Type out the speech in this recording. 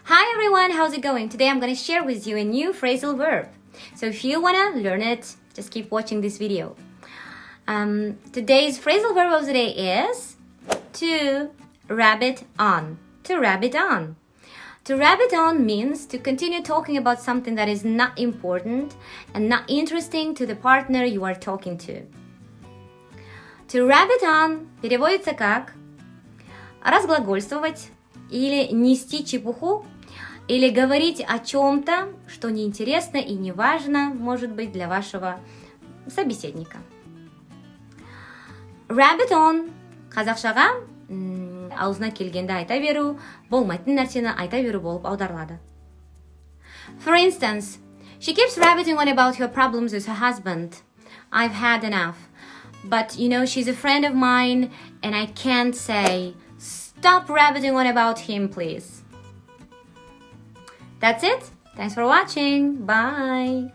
Hi everyone, how's it going? Today I'm going to share with you a new phrasal verb. So if you want to learn it, just keep watching this video. Today's phrasal verb of the day is to rabbit on. To rabbit on. To rabbit on means to continue talking about something that is not important and not interesting to the partner you are talking to. To rabbit on переводится как разглагольствовать или нести чепуху, или говорить о чем-то, что неинтересно и не важно, может быть, для вашего собеседника. Rabbit on қазақшаға аузына келгенде айта беру, болмайтын нәрсені айта беру болып аударылады. For instance, she keeps rabbiting on about her problems with her husband. I've had enough. But, she's a friend of mine and I can't say, stop rabbiting on about him, please. That's it. Thanks for watching. Bye.